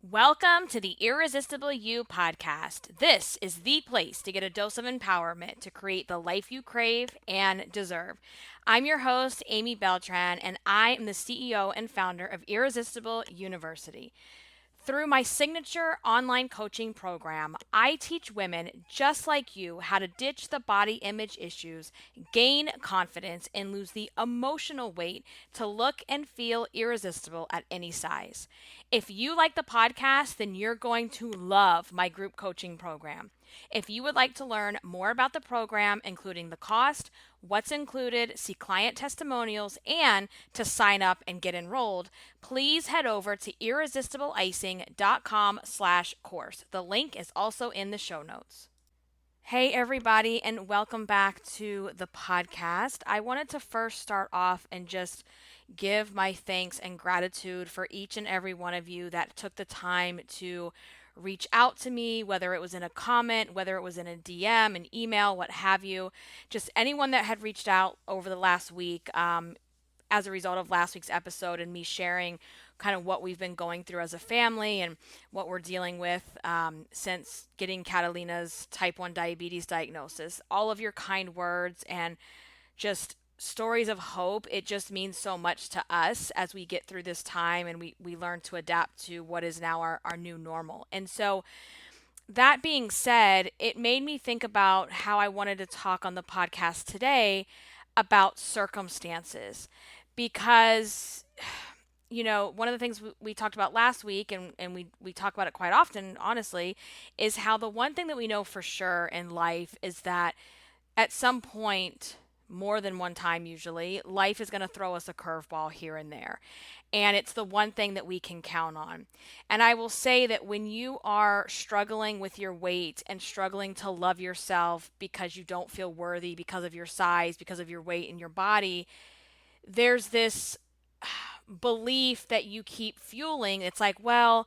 Welcome to the Irresistible You podcast. This is the place to get a dose of empowerment to create the life you crave and deserve. I'm your host, Amy Beltran, and I am the CEO and founder of Irresistible University. Through my signature online coaching program, I teach women just like you how to ditch the body image issues, gain confidence, and lose the emotional weight to look and feel irresistible at any size. If you like the podcast, then you're going to love my group coaching program. If you would like to learn more about the program, including the cost, what's included, see client testimonials, and to sign up and get enrolled, please head over to irresistibleicing.com/course. The link is also in the show notes. Hey, everybody, and welcome back to the podcast. I wanted to first start off and just give my thanks and gratitude for each and every one of you that took the time to reach out to me, whether it was in a comment, whether it was in a DM, an email, what have you. Just anyone that had reached out over the last week. As a result of last week's episode and me sharing kind of what we've been going through as a family and what we're dealing with since getting Catalina's type 1 diabetes diagnosis. All of your kind words and just stories of hope, it just means so much to us as we get through this time and we learn to adapt to what is now our new normal. And so, that being said, it made me think about how I wanted to talk on the podcast today about circumstances because one of the things we talked about last week, and we talk about it quite often, honestly, is how the one thing that we know for sure in life is that at some point, more than one time usually, life is going to throw us a curveball here and there. And it's the one thing that we can count on. And I will say that when you are struggling with your weight and struggling to love yourself because you don't feel worthy because of your size, because of your weight in your body, there's this belief that you keep fueling. It's like, well,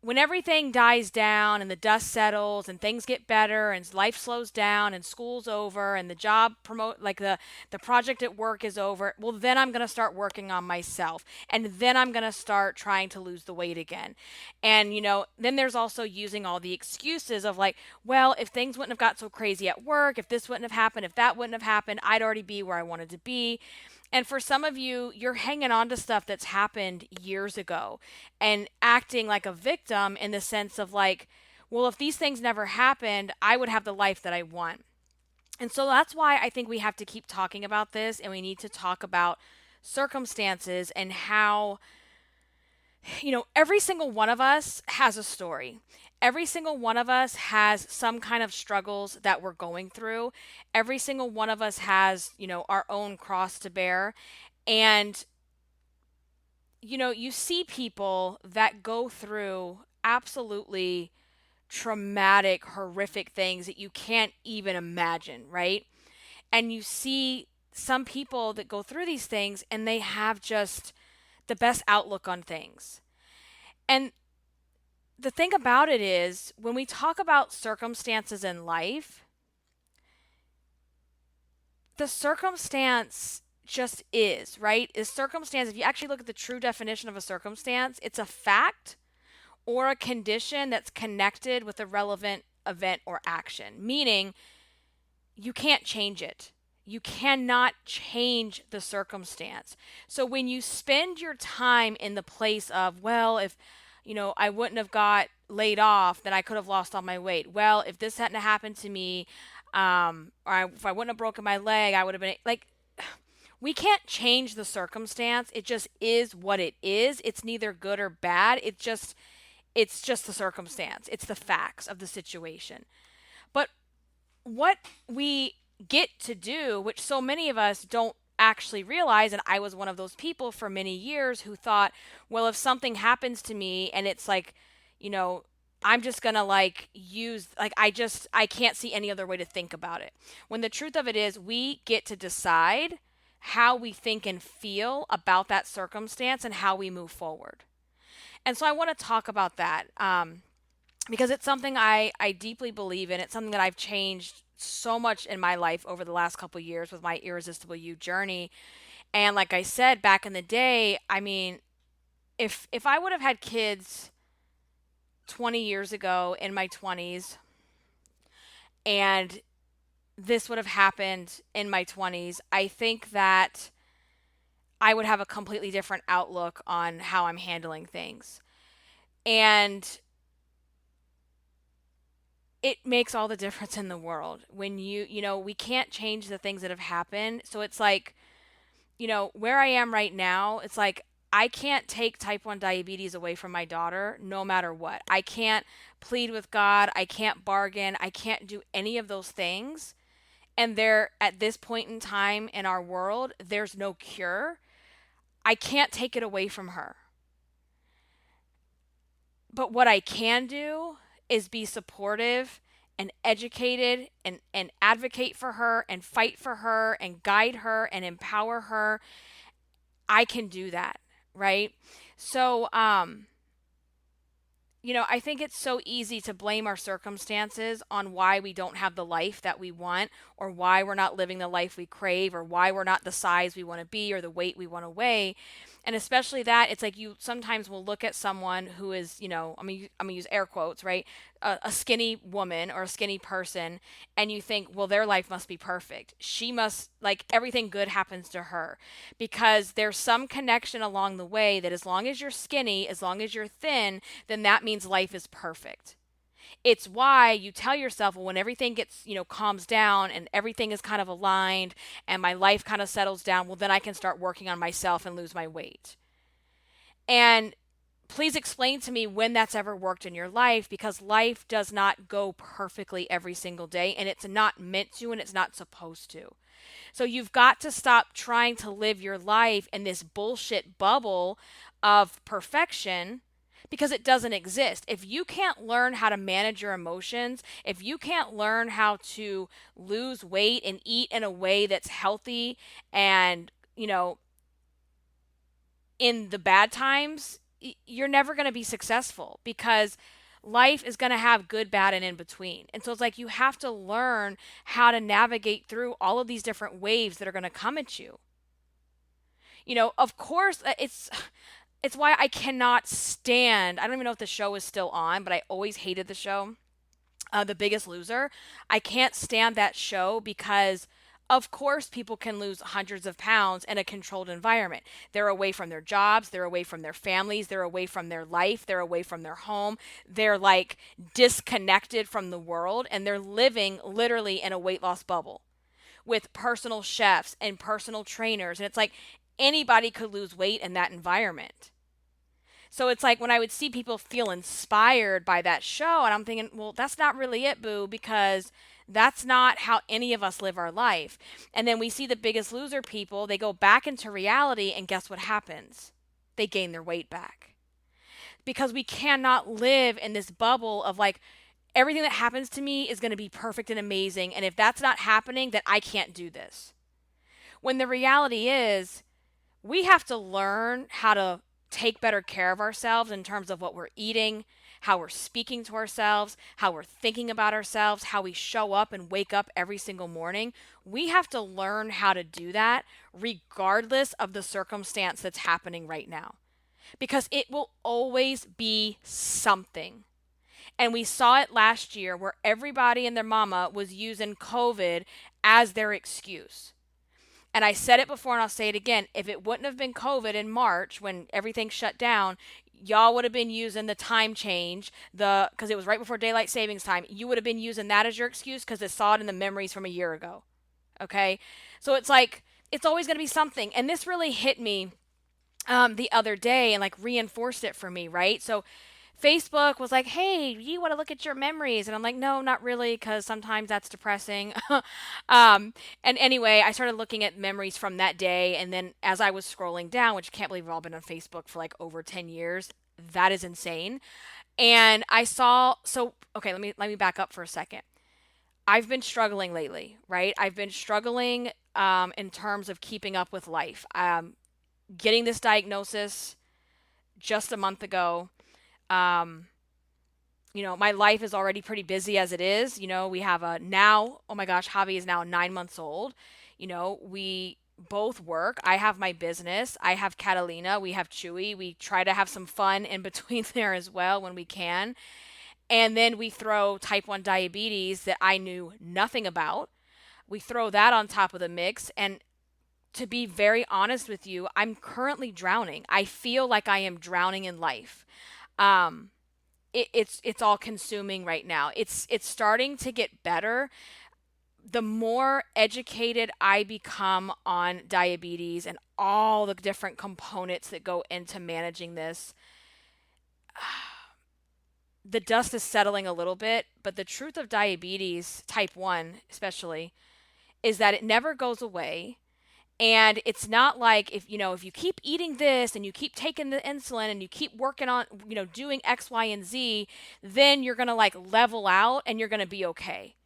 when everything dies down and the dust settles and things get better and life slows down and school's over and the job promote like the project at work is over, well then I'm going to start working on myself and then I'm going to start trying to lose the weight again. And then there's also using all the excuses of like, well, if things wouldn't have got so crazy at work, if this wouldn't have happened, if that wouldn't have happened, I'd already be where I wanted to be. And for some of you, you're hanging on to stuff that's happened years ago and acting like a victim in the sense of like, well, if these things never happened, I would have the life that I want. And so that's why I think we have to keep talking about this and we need to talk about circumstances and how every single one of us has a story. Every single one of us has some kind of struggles that we're going through. Every single one of us has, our own cross to bear. And, you see people that go through absolutely traumatic, horrific things that you can't even imagine, right? And you see some people that go through these things and they have just the best outlook on things. And the thing about it is, when we talk about circumstances in life, the circumstance just is, right? Is circumstance, if you actually look at the true definition of a circumstance, it's a fact or a condition that's connected with a relevant event or action, meaning you can't change it. You cannot change the circumstance. So when you spend your time in the place of, well, if I wouldn't have got laid off, then I could have lost all my weight. Well, if this hadn't happened to me, if I wouldn't have broken my leg, I would have been like, we can't change the circumstance. It just is what it is. It's neither good or bad. It's just the circumstance. It's the facts of the situation. But what we get to do, which so many of us don't actually realize, and I was one of those people for many years who thought, well, if something happens to me and it's like, I'm just going to like use, like, I can't see any other way to think about it. When the truth of it is, we get to decide how we think and feel about that circumstance and how we move forward. And so I want to talk about that because it's something I deeply believe in. It's something that I've changed so much in my life over the last couple of years with my Irresistible You journey. And like I said, back in the day, I mean, if I would have had kids 20 years ago in my 20s, and this would have happened in my 20s, I think that I would have a completely different outlook on how I'm handling things. And it makes all the difference in the world when we can't change the things that have happened. So it's like, where I am right now, it's like I can't take type 1 diabetes away from my daughter no matter what. I can't plead with God. I can't bargain. I can't do any of those things. And there, at this point in time in our world, there's no cure. I can't take it away from her. But what I can do is be supportive and educated and advocate for her and fight for her and guide her and empower her. I can do that, right? So, I think it's so easy to blame our circumstances on why we don't have the life that we want, or why we're not living the life we crave, or why we're not the size we want to be or the weight we want to weigh. And especially that, it's like you sometimes will look at someone who is, I'm gonna use air quotes, right? A skinny woman or a skinny person, and you think, well, their life must be perfect. She must, like, everything good happens to her, because there's some connection along the way that as long as you're skinny, as long as you're thin, then that means life is perfect. It's why you tell yourself, well, when everything gets, calms down and everything is kind of aligned and my life kind of settles down, well, then I can start working on myself and lose my weight. And please explain to me when that's ever worked in your life, because life does not go perfectly every single day, and it's not meant to, and it's not supposed to. So you've got to stop trying to live your life in this bullshit bubble of perfection, because it doesn't exist. If you can't learn how to manage your emotions, if you can't learn how to lose weight and eat in a way that's healthy and, in the bad times, you're never going to be successful, because life is going to have good, bad, and in between. And so it's like you have to learn how to navigate through all of these different waves that are going to come at you. Of course, it's why I cannot stand. I don't even know if the show is still on, but I always hated the show, The Biggest Loser. I can't stand that show because, of course, people can lose hundreds of pounds in a controlled environment. They're away from their jobs, they're away from their families, they're away from their life, they're away from their home. They're like disconnected from the world, and they're living literally in a weight loss bubble with personal chefs and personal trainers. And it's like anybody could lose weight in that environment. So it's like when I would see people feel inspired by that show, and I'm thinking, well, that's not really it, boo, because that's not how any of us live our life. And then we see the Biggest Loser people, they go back into reality, and guess what happens? They gain their weight back. Because we cannot live in this bubble of like, everything that happens to me is going to be perfect and amazing. And if that's not happening, then I can't do this. When the reality is, we have to learn how to take better care of ourselves in terms of what we're eating, how we're speaking to ourselves, how we're thinking about ourselves, how we show up and wake up every single morning. We have to learn how to do that regardless of the circumstance that's happening right now, because it will always be something. And we saw it last year where everybody and their mama was using COVID as their excuse. And I said it before and I'll say it again. If it wouldn't have been COVID in March when everything shut down, y'all would have been using the time change, because it was right before daylight savings time. You would have been using that as your excuse because it saw it in the memories from a year ago. Okay? So it's like, it's always going to be something. And this really hit me the other day and like reinforced it for me, right? So Facebook was like, hey, you want to look at your memories? And I'm like, no, not really, because sometimes that's depressing. And anyway, I started looking at memories from that day. And then as I was scrolling down, which I can't believe I've all been on Facebook for like over 10 years, that is insane. And I saw, so, okay, let me back up for a second. I've been struggling lately, right? I've been struggling in terms of keeping up with life. Getting this diagnosis just a month ago. My life is already pretty busy as it is. We have oh my gosh, Javi is now 9 months old. We both work. I have my business. I have Catalina. We have Chewy. We try to have some fun in between there as well when we can. And then we throw type 1 diabetes that I knew nothing about. We throw that on top of the mix. And to be very honest with you, I'm currently drowning. I feel like I am drowning in life. Um, it's all consuming right now. It's starting to get better. The more educated I become on diabetes and all the different components that go into managing this, the dust is settling a little bit. But the truth of diabetes, type 1 especially, is that it never goes away. And it's not like if you keep eating this and you keep taking the insulin and you keep working on, doing X, Y, and Z, then you're going to like level out and you're going to be okay.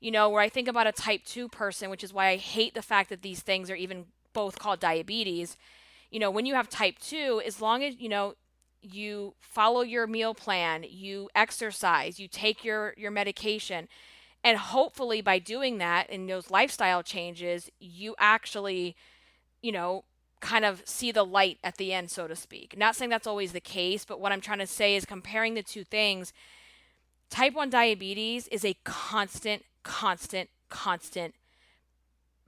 Where I think about a type 2 person, which is why I hate the fact that these things are even both called diabetes. When you have type 2, as long as, you follow your meal plan, you exercise, you take your medication, and hopefully by doing that and those lifestyle changes, you actually, you know, kind of see the light at the end, so to speak. Not saying that's always the case, but what I'm trying to say is comparing the two things, type 1 diabetes is a constant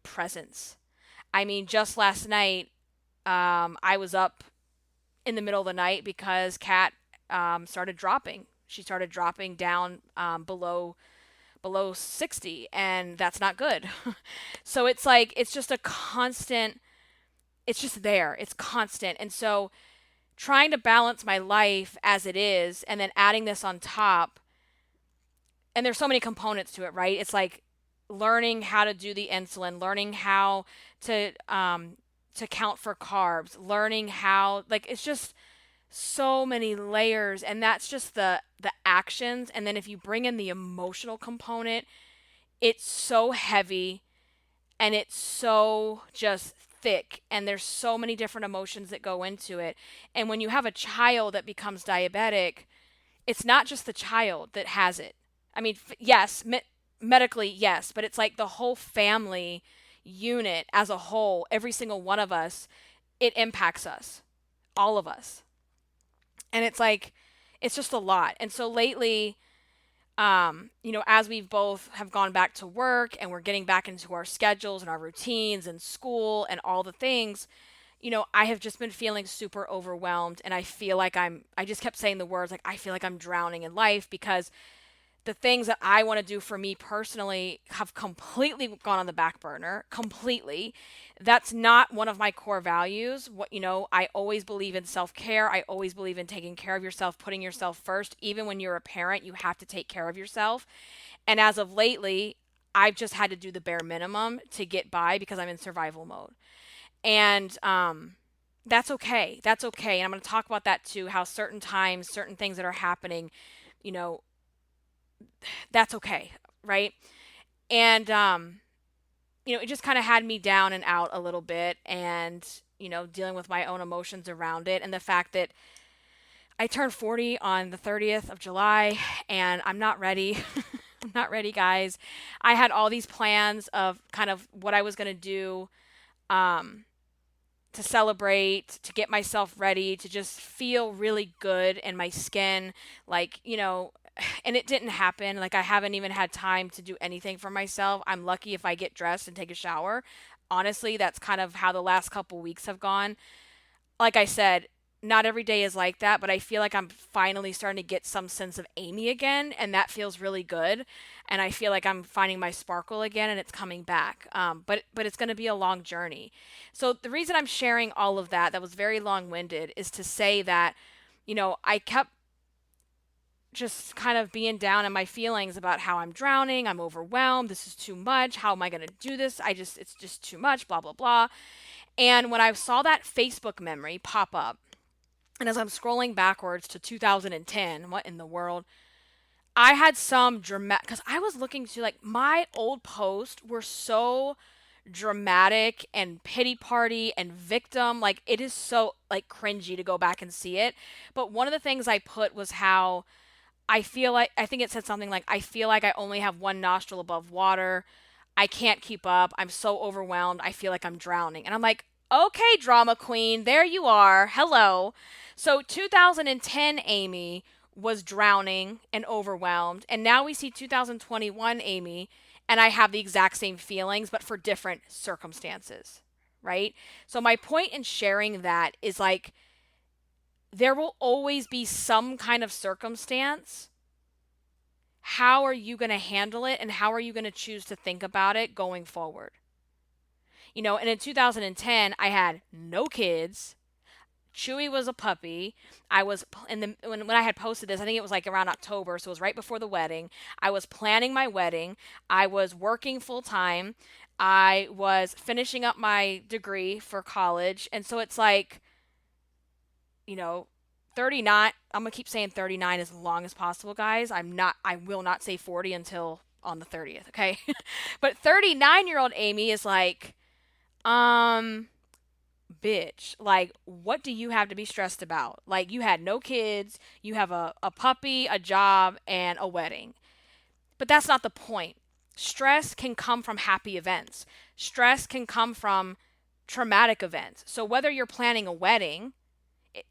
presence. I mean, just last night, I was up in the middle of the night because Kat started dropping. She started dropping down below 60, and that's not good. So it's like it's just a constant. It's just there. It's constant, and so trying to balance my life as it is, and then adding this on top. And there's so many components to it, right? It's like learning how to do the insulin, learning how to count for carbs, learning how it's just so many layers, and that's just the actions. And then if you bring in the emotional component, it's so heavy and it's so just thick, and there's so many different emotions that go into it. And when you have a child that becomes diabetic, it's not just the child that has it. I mean, yes, medically, yes, but it's like the whole family unit as a whole, every single one of us, it impacts us, all of us. And it's like, it's just a lot. And so lately, as we've both have gone back to work and we're getting back into our schedules and our routines and school and all the things, I have just been feeling super overwhelmed, and I feel like I just kept saying the words, like, I feel like I'm drowning in life because the things that I want to do for me personally have completely gone on the back burner, completely. That's not one of my core values. I always believe in self-care. I always believe in taking care of yourself, putting yourself first. Even when you're a parent, you have to take care of yourself. And as of lately, I've just had to do the bare minimum to get by because I'm in survival mode. And that's okay. That's okay. And I'm going to talk about that too, how certain times, certain things that are happening, you know, that's okay, right? And it just kind of had me down and out a little bit, and dealing with my own emotions around it, and the fact that I turned 40 on the 30th of July, and I'm not ready. I'm not ready, guys. I had all these plans of kind of what I was going to do to celebrate, to get myself ready, to just feel really good in my skin, and it didn't happen. Like, I haven't even had time to do anything for myself. I'm lucky if I get dressed and take a shower. Honestly, that's kind of how the last couple weeks have gone. Like I said, not every day is like that, but I feel like I'm finally starting to get some sense of Amy again, and that feels really good. And I feel like I'm finding my sparkle again, and it's coming back. But it's going to be a long journey. So the reason I'm sharing all of that was very long-winded, is to say that, I kept just kind of being down in my feelings about how I'm drowning, I'm overwhelmed, this is too much, how am I going to do this? It's just too much, blah, blah, blah. And when I saw that Facebook memory pop up, and as I'm scrolling backwards to 2010, what in the world? I had some dramatic, because I was looking to, my old posts were so dramatic and pity party and victim. Like, it is so, cringy to go back and see it. But one of the things I put was how I think it said something like, I feel like I only have one nostril above water. I can't keep up. I'm so overwhelmed. I feel like I'm drowning. And I'm like, okay, drama queen, there you are. Hello. So 2010 Amy was drowning and overwhelmed. And now we see 2021 Amy, and I have the exact same feelings, but for different circumstances, right? So my point in sharing that is like, there will always be some kind of circumstance. How are you going to handle it, and how are you going to choose to think about it going forward? And in 2010, I had no kids. Chewy was a puppy. I was in the when I had posted this, I think it was like around October, so it was right before the wedding. I was planning my wedding. I was working full time. I was finishing up my degree for college, and so it's like, you know, 39. I'm gonna keep saying 39 as long as possible, guys. I will not say 40 until on the 30th. Okay, but 39-year-old Amy is like, um bitch, like, what do you have to be stressed about? Like, you had no kids, you have a puppy, a job, and a wedding. But that's not the point. Stress can come from happy events, stress can come from traumatic events. So, whether you're planning a wedding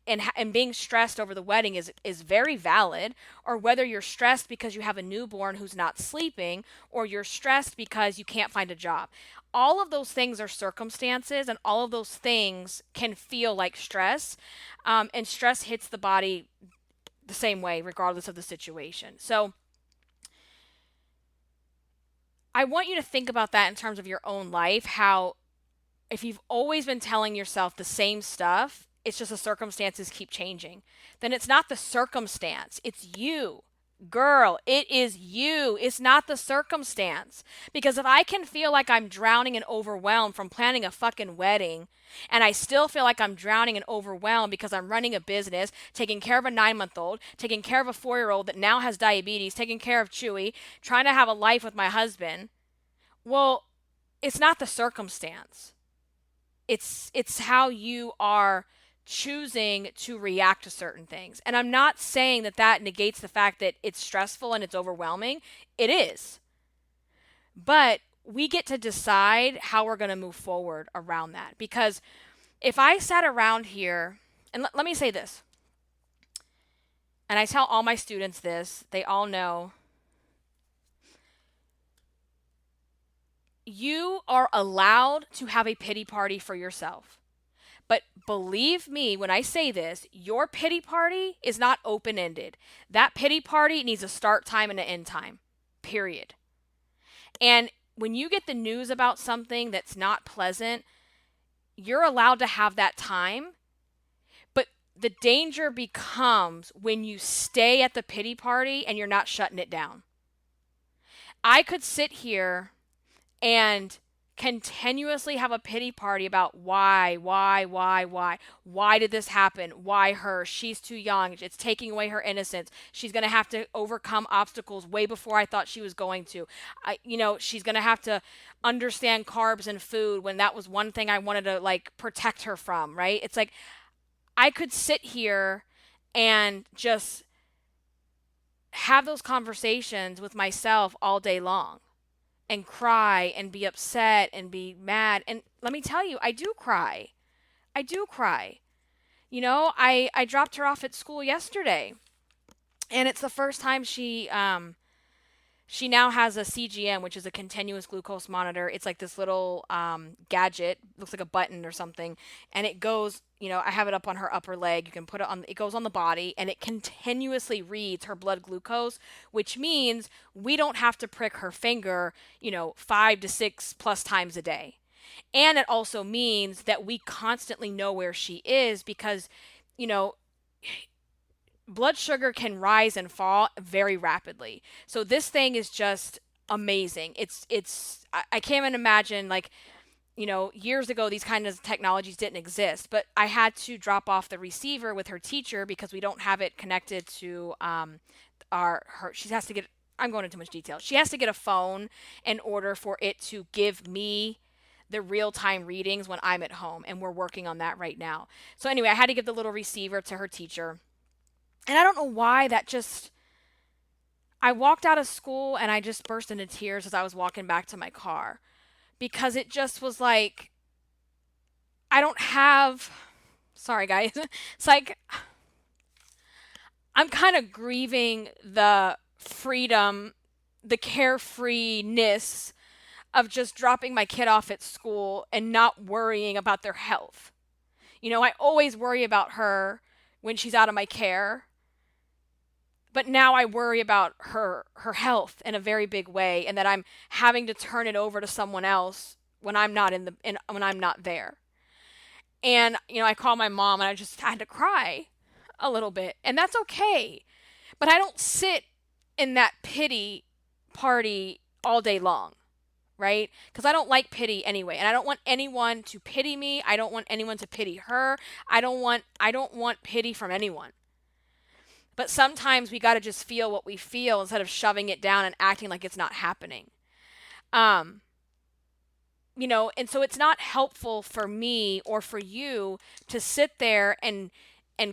and being stressed over the wedding is very valid, or whether you're stressed because you have a newborn who's not sleeping, or you're stressed because you can't find a job. All of those things are circumstances, and all of those things can feel like stress, and stress hits the body the same way regardless of the situation. So I want you to think about that in terms of your own life, how if you've always been telling yourself the same stuff, it's just the circumstances keep changing. Then it's not the circumstance, it's you. Girl, it is you. It's not the circumstance. Because if I can feel like I'm drowning and overwhelmed from planning a fucking wedding, and I still feel like I'm drowning and overwhelmed because I'm running a business, taking care of a 9-month-old, taking care of a 4-year-old that now has diabetes, taking care of Chewy, trying to have a life with my husband, well, it's not the circumstance. It's how you are choosing to react to certain things. And I'm not saying that negates the fact that it's stressful and it's overwhelming. It is. But we get to decide how we're going to move forward around that. Because if I sat around here, and let me say this, and I tell all my students this, they all know, you are allowed to have a pity party for yourself. But believe me when I say this, your pity party is not open ended. That pity party needs a start time and an end time, period. And when you get the news about something that's not pleasant, you're allowed to have that time. But the danger becomes when you stay at the pity party and you're not shutting it down. I could sit here and continuously have a pity party about why did this happen, why her, she's too young, it's taking away her innocence, she's going to have to overcome obstacles way before I thought she was going to, she's going to have to understand carbs and food when that was one thing I wanted to like protect her from, right? It's like I could sit here and just have those conversations with myself all day long and cry and be upset and be mad. And let me tell you, I do cry. I do cry. I dropped her off at school yesterday, and it's the first time she now has a CGM, which is a continuous glucose monitor. It's like this little gadget, looks like a button or something, and it goes, I have it up on her upper leg. You can put it on, it goes on the body, and it continuously reads her blood glucose, which means we don't have to prick her finger, 5 to 6 plus times a day. And it also means that we constantly know where she is because, blood sugar can rise and fall very rapidly. So this thing is just amazing. I can't even imagine, like, years ago these kind of technologies didn't exist, but I had to drop off the receiver with her teacher because we don't have it connected to she has to get, I'm going into too much detail. She has to get a phone in order for it to give me the real-time readings when I'm at home, and we're working on that right now. So anyway, I had to give the little receiver to her teacher. And I don't know why I walked out of school and I just burst into tears as I was walking back to my car because it just was like, I don't have, sorry guys, it's like, I'm kind of grieving the freedom, the carefreeness of just dropping my kid off at school and not worrying about their health. You know, I always worry about her when she's out of my care, but now I worry about her health in a very big way, and that I'm having to turn it over to someone else when I'm not when I'm not there. And you know, I called my mom and I just had to cry a little bit, and that's okay. But I don't sit in that pity party all day long, right? Because I don't like pity anyway, and I don't want anyone to pity me. I don't want anyone to pity her. I don't want pity from anyone. But sometimes we got to just feel what we feel instead of shoving it down and acting like it's not happening. Um, you know, and so it's not helpful for me or for you to sit there and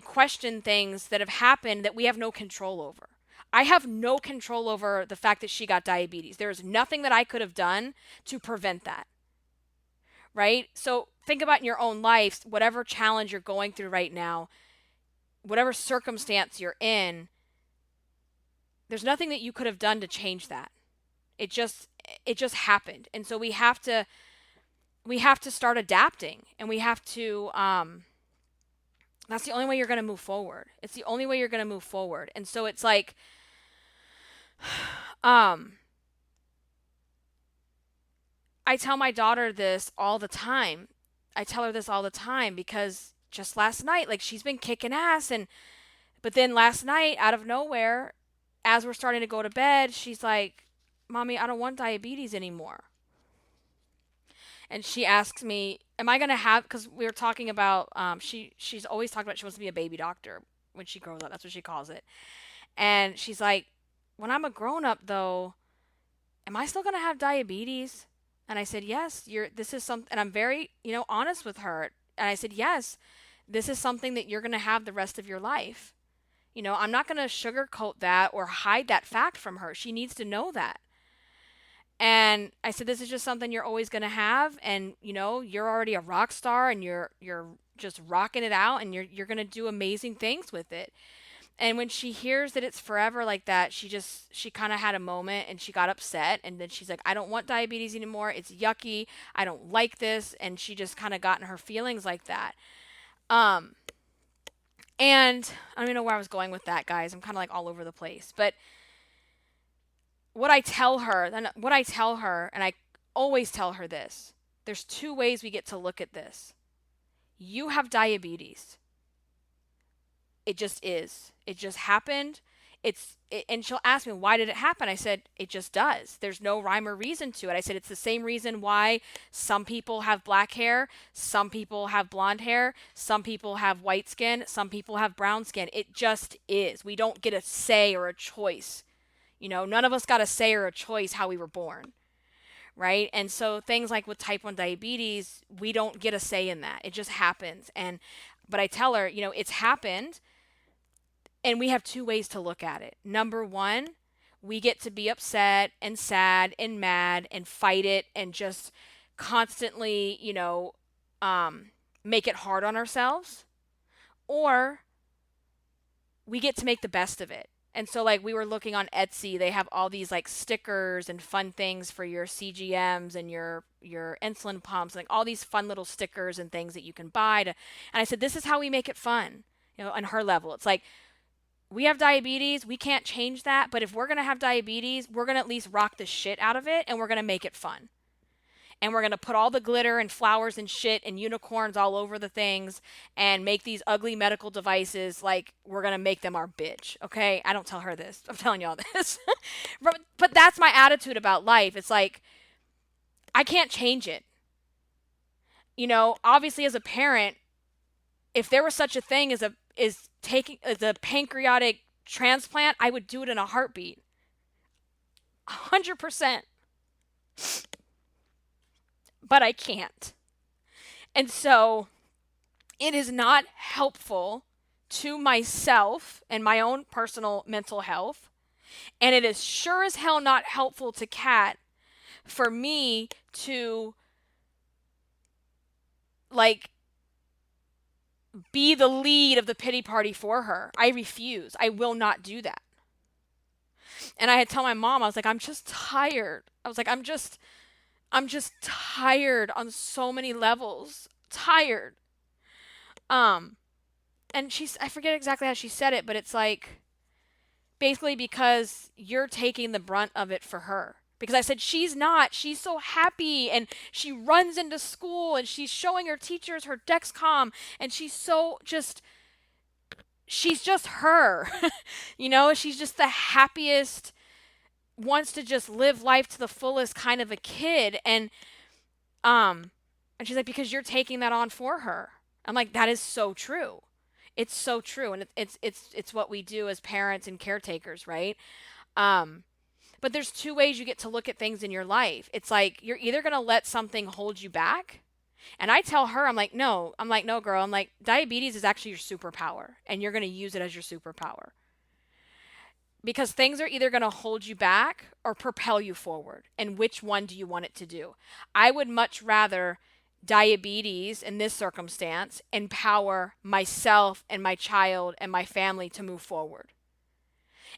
question things that have happened that we have no control over. I have no control over the fact that she got diabetes. There is nothing that I could have done to prevent that. Right? So think about in your own life, whatever challenge you're going through right now, whatever circumstance you're in, there's nothing that you could have done to change that. It just happened. And so we have to start adapting, and we have to that's the only way you're going to move forward. It's the only way you're going to move forward. And so it's like um I tell my daughter this all the time. I tell her this all the time because just last night, like, she's been kicking ass, and but then last night, out of nowhere, as we're starting to go to bed, she's like, "Mommy, I don't want diabetes anymore." And she asks me, "Am I gonna have?" Because we were talking about, she's always talked about she wants to be a baby doctor when she grows up. That's what she calls it. And she's like, "When I'm a grown up, though, am I still gonna have diabetes?" And I said, "Yes. This is something." And I'm very, honest with her. And I said, "Yes, this is something that you're gonna have the rest of your life." I'm not gonna sugarcoat that or hide that fact from her. She needs to know that. And I said, "This is just something you're always going to have, and you're already a rock star, and you're just rocking it out, and you're going to do amazing things with it." And when she hears that it's forever like that, she kind of had a moment, and she got upset, and then she's like, "I don't want diabetes anymore. It's yucky. I don't like this." And she just kind of got in her feelings like that. Um and I don't even know where I was going with that, guys. I'm kind of like all over the place. But what I tell her, and I always tell her this, there's two ways we get to look at this. You have diabetes. It just is. It just happened. And she'll ask me, "Why did it happen?" I said, "It just does. There's no rhyme or reason to it." I said, "It's the same reason why some people have black hair, some people have blonde hair, some people have white skin, some people have brown skin. It just is. We don't get a say or a choice. None of us got a say or a choice how we were born, right?" And so things like with type 1 diabetes, we don't get a say in that. It just happens. But I tell her, it's happened, and we have two ways to look at it. Number one, we get to be upset and sad and mad and fight it and just constantly, make it hard on ourselves. Or we get to make the best of it. And so, like, we were looking on Etsy, they have all these like stickers and fun things for your CGMs and your insulin pumps, like all these fun little stickers and things that you can buy and I said, "This is how we make it fun." On her level. It's like, we have diabetes, we can't change that, but if we're going to have diabetes, we're going to at least rock the shit out of it, and we're going to make it fun. And we're going to put all the glitter and flowers and shit and unicorns all over the things and make these ugly medical devices, like, we're going to make them our bitch, okay? I don't tell her this. I'm telling y'all this. But that's my attitude about life. It's like, I can't change it. Obviously as a parent, if there was such a thing as a pancreatic transplant, I would do it in a heartbeat. 100%. But I can't. And so it is not helpful to myself and my own personal mental health. And it is sure as hell not helpful to Kat for me to like be the lead of the pity party for her. I refuse. I will not do that. And I had to tell my mom, I was like, I'm just tired. I was like, I'm just tired on so many levels. Tired. Um, and I forget exactly how she said it, but it's like, basically because you're taking the brunt of it for her. Because I said, she's not. She's so happy and she runs into school and she's showing her teachers her Dexcom and she's just her. She's just the happiest, wants to just live life to the fullest kind of a kid. And she's like, because you're taking that on for her. I'm like, that is so true. It's so true. And it's what we do as parents and caretakers, right? But there's two ways you get to look at things in your life. It's like you're either going to let something hold you back. And I tell her, I'm like, no, girl. I'm like, diabetes is actually your superpower and you're going to use it as your superpower. Because things are either going to hold you back or propel you forward. And which one do you want it to do? I would much rather diabetes in this circumstance empower myself and my child and my family to move forward.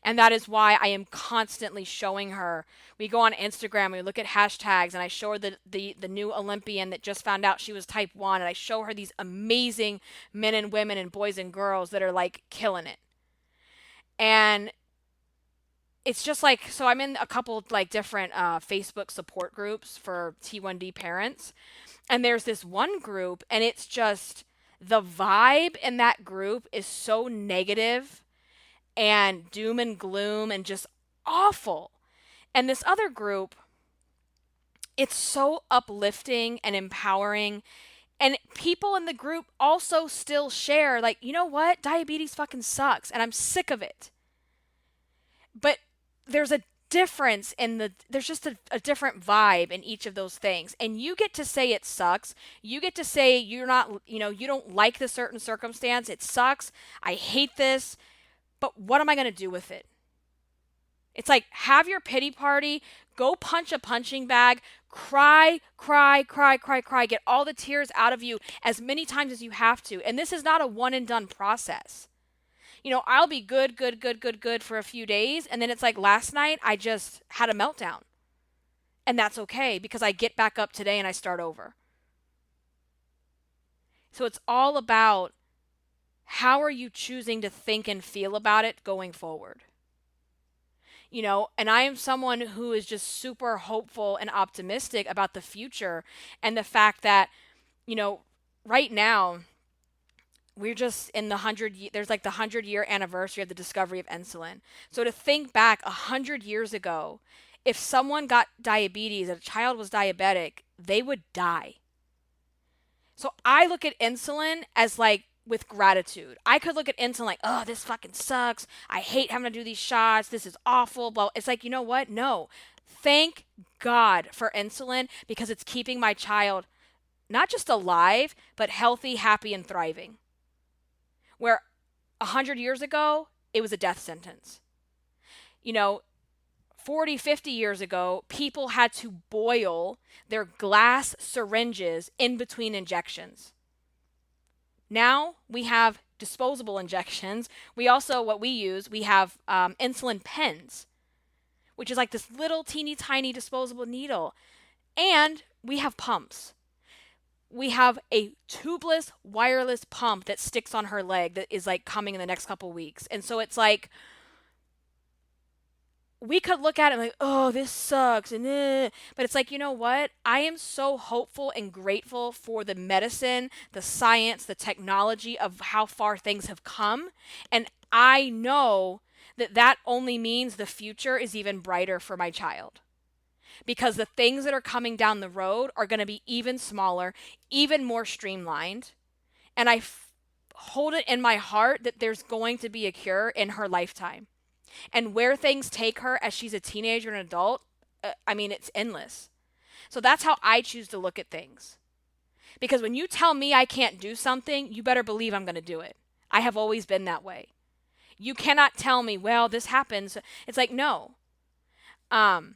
And that is why I am constantly showing her. We go on Instagram, we look at hashtags, and I show her the new Olympian that just found out she was type 1. And I show her these amazing men and women and boys and girls that are like killing it. And it's just like, so I'm in a couple like different Facebook support groups for T1D parents. And there's this one group, and it's just the vibe in that group is so negative and doom and gloom and just awful. And this other group, it's so uplifting and empowering. And people in the group also still share, like, you know what? Diabetes fucking sucks, and I'm sick of it. But there's a difference there's just a different vibe in each of those things. And you get to say it sucks. You get to say you're not, you don't like the certain circumstance. It sucks. I hate this. But what am I going to do with it? It's like, have your pity party, go punch a punching bag, cry, cry, cry, cry, cry, get all the tears out of you as many times as you have to. And this is not a one and done process. I'll be good for a few days. And then it's like last night, I just had a meltdown. And that's okay because I get back up today and I start over. So it's all about how are you choosing to think and feel about it going forward? And I am someone who is just super hopeful and optimistic about the future and the fact that, right now, we're just in there's like the 100-year anniversary of the discovery of insulin. So to think back 100 years ago, if someone got diabetes, a child was diabetic, they would die. So I look at insulin as like with gratitude. I could look at insulin like, oh, this fucking sucks. I hate having to do these shots. This is awful. Well, it's like, you know what? No. Thank God for insulin because it's keeping my child not just alive, but healthy, happy, and thriving. Where 100 years ago, it was a death sentence. 40, 50 years ago, people had to boil their glass syringes in between injections. Now we have disposable injections. We also, we have insulin pens, which is like this little teeny tiny disposable needle. And we have pumps. We have a tubeless wireless pump that sticks on her leg that is like coming in the next couple weeks. And so it's like, we could look at it like, oh, this sucks. But it's like, you know what? I am so hopeful and grateful for the medicine, the science, the technology of how far things have come. And I know that only means the future is even brighter for my child. Because the things that are coming down the road are going to be even smaller, even more streamlined. And I hold it in my heart that there's going to be a cure in her lifetime. And where things take her as she's a teenager and adult, it's endless. So that's how I choose to look at things. Because when you tell me I can't do something, you better believe I'm going to do it. I have always been that way. You cannot tell me, well, this happens. It's like, no. Um,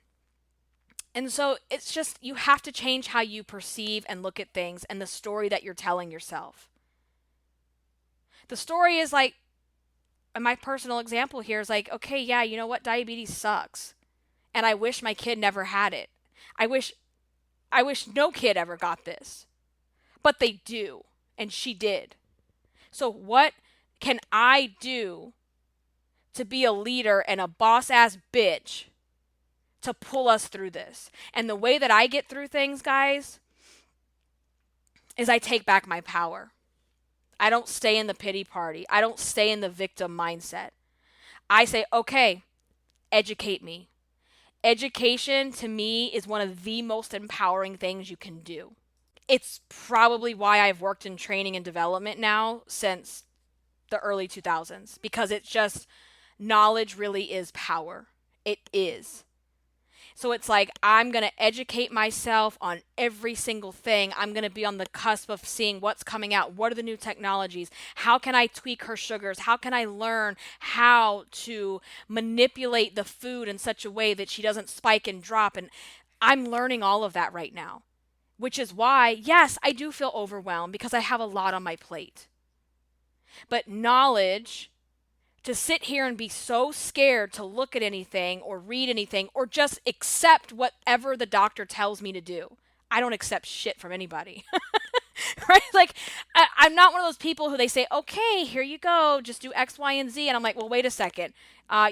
and so it's just, you have to change how you perceive and look at things and the story that you're telling yourself. The story is like, my personal example here is like, okay, yeah, you know what? Diabetes sucks. And I wish my kid never had it. I wish no kid ever got this. But they do. And she did. So what can I do to be a leader and a boss ass bitch to pull us through this? And the way that I get through things, guys, is I take back my power. I don't stay in the pity party. I don't stay in the victim mindset. I say, okay, educate me. Education to me is one of the most empowering things you can do. It's probably why I've worked in training and development now since the early 2000s, because it's just, knowledge really is power. It is. So it's like, I'm going to educate myself on every single thing. I'm going to be on the cusp of seeing what's coming out. What are the new technologies? How can I tweak her sugars? How can I learn how to manipulate the food in such a way that she doesn't spike and drop? And I'm learning all of that right now, which is why, yes, I do feel overwhelmed because I have a lot on my plate. But knowledge, to sit here and be so scared to look at anything or read anything or just accept whatever the doctor tells me to do. I don't accept shit from anybody. Right? Like, I'm not one of those people who they say, okay, here you go, just do X, Y, and Z. And I'm like, well, wait a second.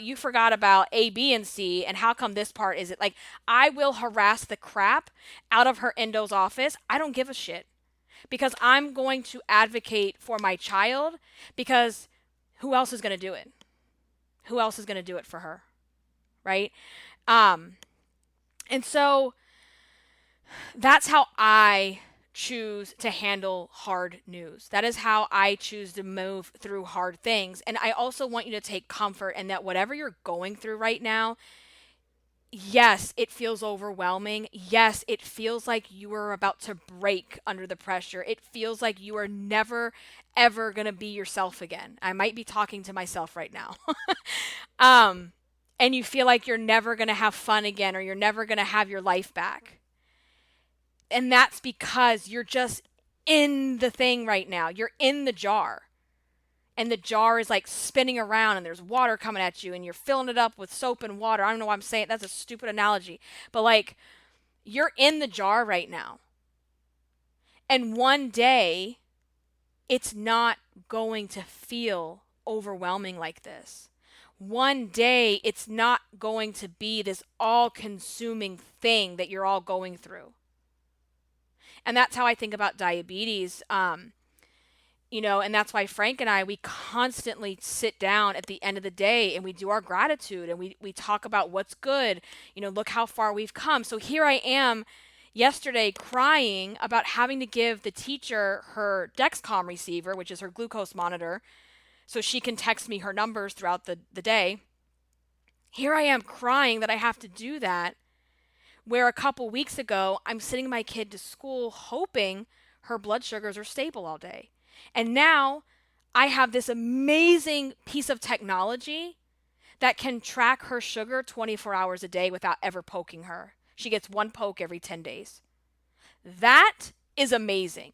You forgot about A, B, and C, and how come this part is it? Like, I will harass the crap out of her endo's office. I don't give a shit. Because I'm going to advocate for my child, because who else is going to do it? Who else is going to do it for her? Right? And so that's how I choose to handle hard news. That is how I choose to move through hard things. And I also want you to take comfort in that whatever you're going through right now, yes, it feels overwhelming. Yes, it feels like you are about to break under the pressure. It feels like you are never, ever going to be yourself again. I might be talking to myself right now. And you feel like you're never going to have fun again, or you're never going to have your life back. And that's because you're just in the thing right now. You're in the jar. And the jar is like spinning around and there's water coming at you and you're filling it up with soap and water. I don't know why I'm saying it. That's a stupid analogy. But like, you're in the jar right now. And one day, it's not going to feel overwhelming like this. One day, it's not going to be this all-consuming thing that you're all going through. And that's how I think about diabetes. And that's why Frank and I, we constantly sit down at the end of the day and we do our gratitude and we talk about what's good. Look how far we've come. So here I am yesterday crying about having to give the teacher her Dexcom receiver, which is her glucose monitor, so she can text me her numbers throughout the day. Here I am crying that I have to do that, where a couple weeks ago, I'm sending my kid to school hoping her blood sugars are stable all day. And now I have this amazing piece of technology that can track her sugar 24 hours a day without ever poking her. She gets one poke every 10 days. That is amazing.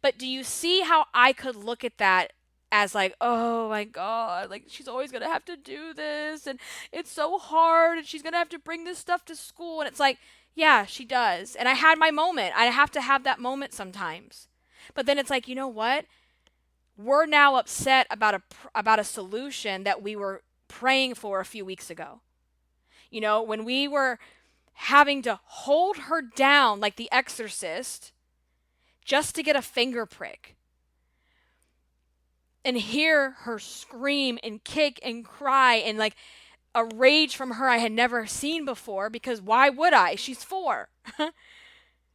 But do you see how I could look at that as like, oh my God, like she's always going to have to do this and it's so hard and she's going to have to bring this stuff to school. And it's like, yeah, she does. And I had my moment. I have to have that moment sometimes. But then it's like, you know what? We're now upset about a solution that we were praying for a few weeks ago. When we were having to hold her down like the exorcist just to get a finger prick and hear her scream and kick and cry and like a rage from her I had never seen before, because why would I? She's 4.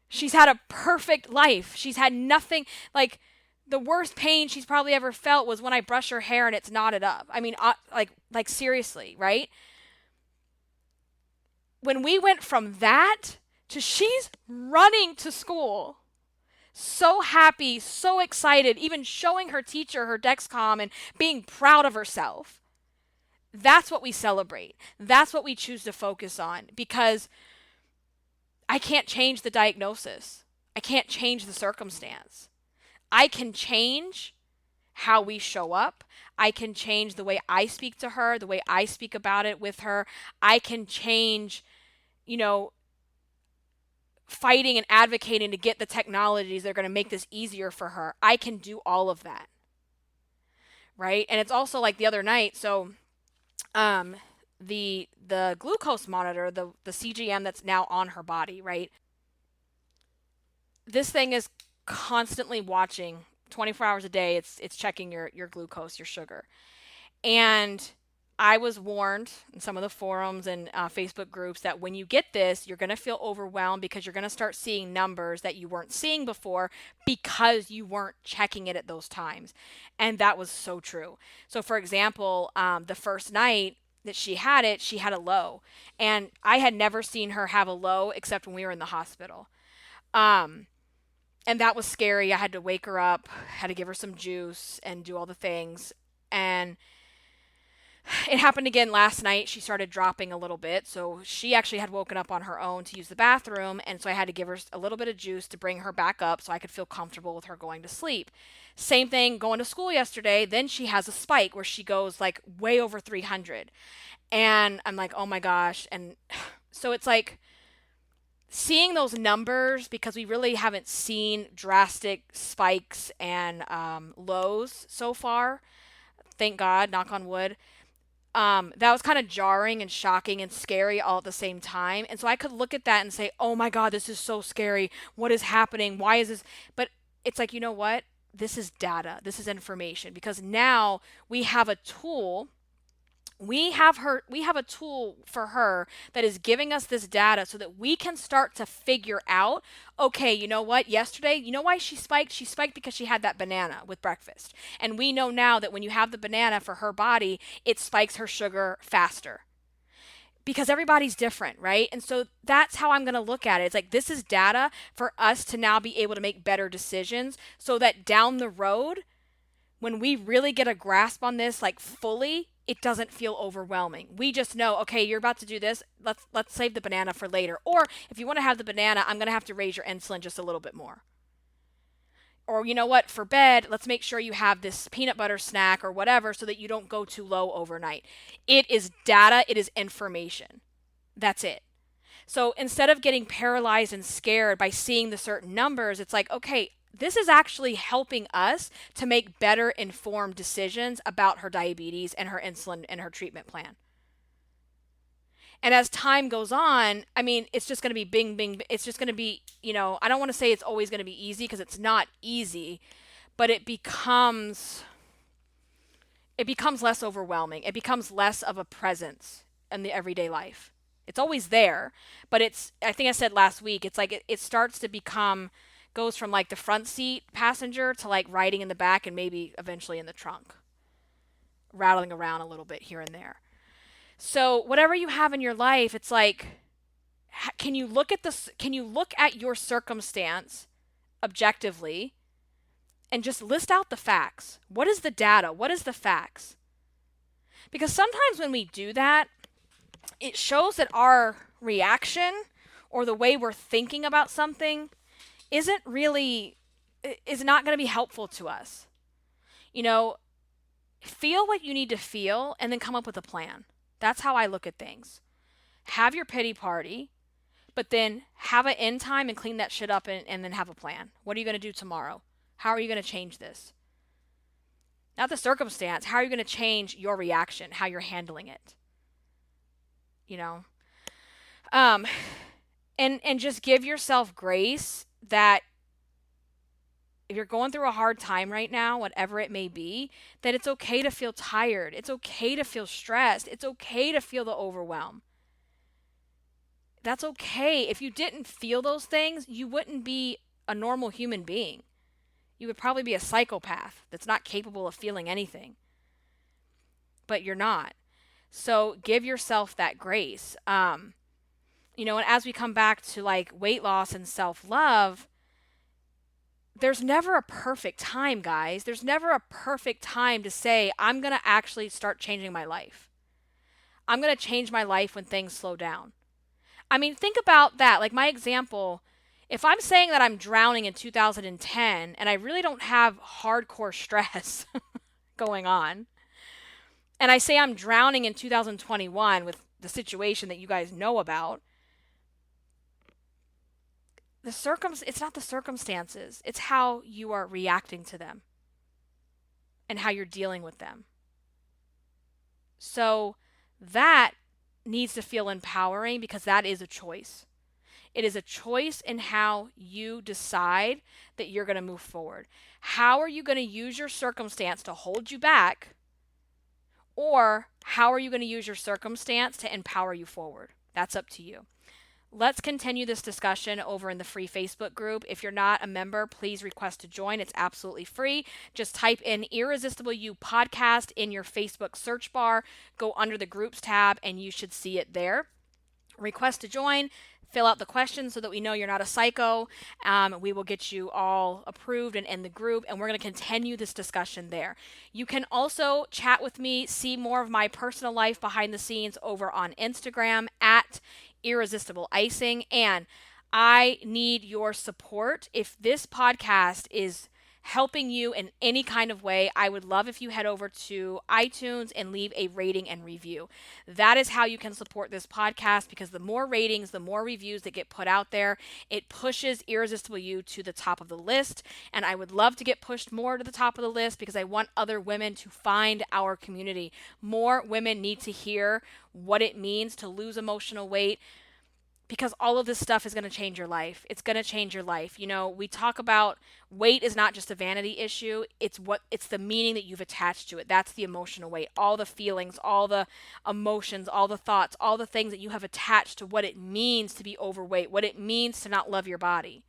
She's had a perfect life. She's had nothing. Like, the worst pain she's probably ever felt was when I brush her hair and it's knotted up. I mean, like seriously, right? When we went from that to she's running to school, so happy, so excited, even showing her teacher her Dexcom and being proud of herself. That's what we celebrate. That's what we choose to focus on, because I can't change the diagnosis. I can't change the circumstance. I can change how we show up. I can change the way I speak to her, the way I speak about it with her. I can change, you know, fighting and advocating to get the technologies that are going to make this easier for her. I can do all of that. Right? And it's also like the other night, so the glucose monitor, the CGM that's now on her body, right? This thing is constantly watching 24 hours a day. It's checking your glucose, your sugar. And I was warned in some of the forums and Facebook groups that when you get this, you're going to feel overwhelmed because you're going to start seeing numbers that you weren't seeing before because you weren't checking it at those times. And that was so true. So, for example, the first night that she had it, she had a low. And I had never seen her have a low except when we were in the hospital. Um, and that was scary. I had to wake her up, had to give her some juice and do all the things. And it happened again last night. She started dropping a little bit. So she actually had woken up on her own to use the bathroom. And so I had to give her a little bit of juice to bring her back up so I could feel comfortable with her going to sleep. Same thing going to school yesterday. Then she has a spike where she goes like way over 300. And I'm like, oh my gosh. And so it's like seeing those numbers, because we really haven't seen drastic spikes and lows so far. Thank God, knock on wood. That was kind of jarring and shocking and scary all at the same time. And so I could look at that and say, oh my God, this is so scary. What is happening? Why is this? But it's like, you know what? This is data. This is information, because now we have a tool. We have a tool for her that is giving us this data so that we can start to figure out, okay, you know what? Yesterday, you know why she spiked? She spiked because she had that banana with breakfast. And we know now that when you have the banana for her body, it spikes her sugar faster. Because everybody's different, right? And so that's how I'm going to look at it. It's like, this is data for us to now be able to make better decisions so that down the road, when we really get a grasp on this, like fully, it doesn't feel overwhelming. We just know, okay, you're about to do this. Let's save the banana for later. Or if you want to have the banana, I'm going to have to raise your insulin just a little bit more. Or you know what, for bed, let's make sure you have this peanut butter snack or whatever so that you don't go too low overnight. It is data, it is information. That's it. So instead of getting paralyzed and scared by seeing the certain numbers, it's like, okay, this is actually helping us to make better informed decisions about her diabetes and her insulin and her treatment plan. And as time goes on, I mean, it's just going to be bing, bing. It's just going to be, I don't want to say it's always going to be easy, because it's not easy, but it becomes less overwhelming. It becomes less of a presence in the everyday life. It's always there, but I think I said last week, it's like it starts to goes from like the front seat passenger to like riding in the back and maybe eventually in the trunk, rattling around a little bit here and there. So whatever you have in your life, it's like, can you look at your circumstance objectively and just list out the facts? What is the data? What is the facts? Because sometimes when we do that, it shows that our reaction or the way we're thinking about something is not going to be helpful to us. Feel what you need to feel and then come up with a plan. That's how I look at things. Have your pity party, but then have an end time and clean that shit up and then have a plan. What are you going to do tomorrow? How are you going to change this? Not the circumstance. How are you going to change your reaction, how you're handling it? And just give yourself grace that if you're going through a hard time right now, whatever it may be, that it's okay to feel tired. It's okay to feel stressed. It's okay to feel the overwhelm. That's okay. If you didn't feel those things, you wouldn't be a normal human being. You would probably be a psychopath that's not capable of feeling anything. But you're not. So give yourself that grace. And as we come back to like weight loss and self-love, there's never a perfect time, guys. There's never a perfect time to say, I'm going to actually start changing my life. I'm going to change my life when things slow down. I mean, think about that. Like my example, if I'm saying that I'm drowning in 2010 and I really don't have hardcore stress going on, and I say I'm drowning in 2021 with the situation that you guys know about, it's not the circumstances, it's how you are reacting to them and how you're dealing with them. So that needs to feel empowering because that is a choice. It is a choice in how you decide that you're going to move forward. How are you going to use your circumstance to hold you back? Or how are you going to use your circumstance to empower you forward? That's up to you. Let's continue this discussion over in the free Facebook group. If you're not a member, please request to join. It's absolutely free. Just type in Irresistible You Podcast in your Facebook search bar, go under the groups tab, and you should see it there. Request to join. Fill out the questions so that we know you're not a psycho. We will get you all approved and in the group, and we're going to continue this discussion there. You can also chat with me, see more of my personal life behind the scenes over on Instagram at Irresistible Icing. And I need your support. If this podcast is helping you in any kind of way, I would love if you head over to iTunes and leave a rating and review. That is how you can support this podcast, because the more ratings, the more reviews that get put out there, it pushes Irresistible You to the top of the list. And I would love to get pushed more to the top of the list because I want other women to find our community. More women need to hear what it means to lose emotional weight, because all of this stuff is going to change your life. It's going to change your life. You know, we talk about weight is not just a vanity issue. It's the meaning that you've attached to it. That's the emotional weight. All the feelings, all the emotions, all the thoughts, all the things that you have attached to what it means to be overweight, what it means to not love your body.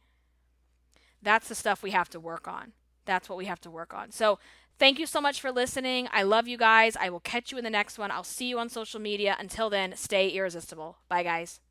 That's the stuff we have to work on. That's what we have to work on. So thank you so much for listening. I love you guys. I will catch you in the next one. I'll see you on social media. Until then, stay irresistible. Bye, guys.